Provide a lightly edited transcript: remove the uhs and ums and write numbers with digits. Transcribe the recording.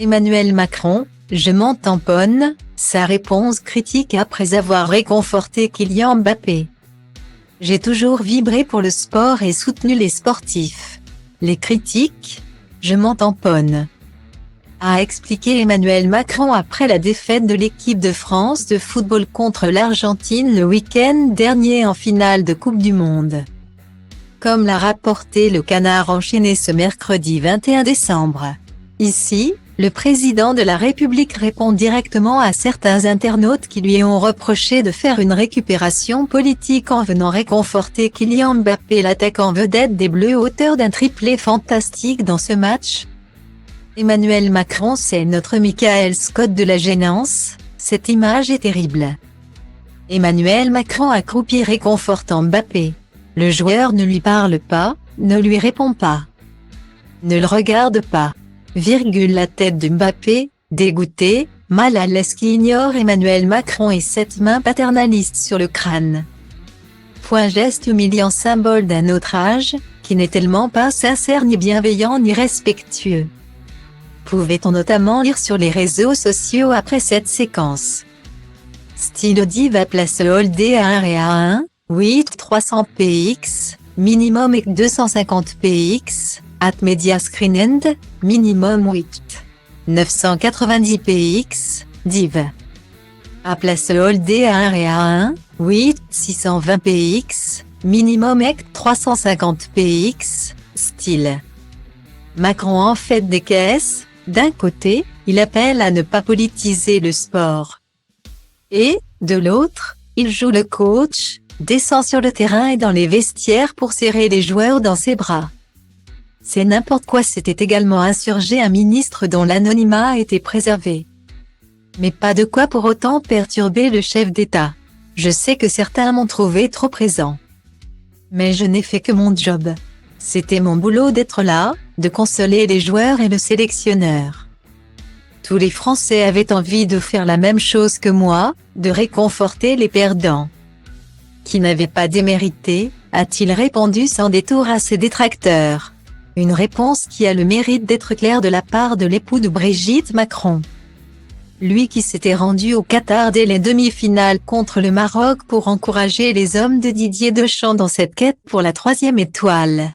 Emmanuel Macron, je m'en tamponne, sa réponse critique après avoir réconforté Kylian Mbappé. J'ai toujours vibré pour le sport et soutenu les sportifs. Les critiques, je m'en tamponne, a expliqué Emmanuel Macron après la défaite de l'équipe de France de football contre l'Argentine le week-end dernier en finale de Coupe du Monde. Comme l'a rapporté le Canard enchaîné ce mercredi 21 décembre. Ici, le président de la République répond directement à certains internautes qui lui ont reproché de faire une récupération politique en venant réconforter Kylian Mbappé, l'attaquant vedette des Bleus, auteur d'un triplé fantastique dans ce match. Emmanuel Macron, c'est notre Michael Scott de la gênance, cette image est terrible. Emmanuel Macron accroupi réconfortant Mbappé. Le joueur ne lui parle pas, ne lui répond pas, ne le regarde pas. La tête de Mbappé, dégoûté, mal à l'aise, qui ignore Emmanuel Macron et cette main paternaliste sur le crâne. Geste humiliant, symbole d'un autre âge, qui n'est tellement pas sincère ni bienveillant ni respectueux. Pouvait-on notamment lire sur les réseaux sociaux après cette séquence. Style diva place holdé à 1 à 1, 8 300 px, minimum et 250 px. Media Screen End, minimum 8. 990 px, div. A place holdé à 1 à 1, 8 620 px, minimum et 350 px, style. Macron en fait des caisses, d'un côté, il appelle à ne pas politiser le sport. Et, de l'autre, il joue le coach, descend sur le terrain et dans les vestiaires pour serrer les joueurs dans ses bras. C'est n'importe quoi. S'était également insurgé un ministre dont l'anonymat a été préservé. Mais pas de quoi pour autant perturber le chef d'État. Je sais que certains m'ont trouvé trop présent. Mais je n'ai fait que mon job. C'était mon boulot d'être là, de consoler les joueurs et le sélectionneur. Tous les Français avaient envie de faire la même chose que moi, de réconforter les perdants. Qui n'avaient pas démérité, a-t-il répondu sans détour à ses détracteurs. Une réponse qui a le mérite d'être claire de la part de l'époux de Brigitte Macron. Lui qui s'était rendu au Qatar dès les demi-finales contre le Maroc pour encourager les hommes de Didier Deschamps dans cette quête pour la 3e étoile.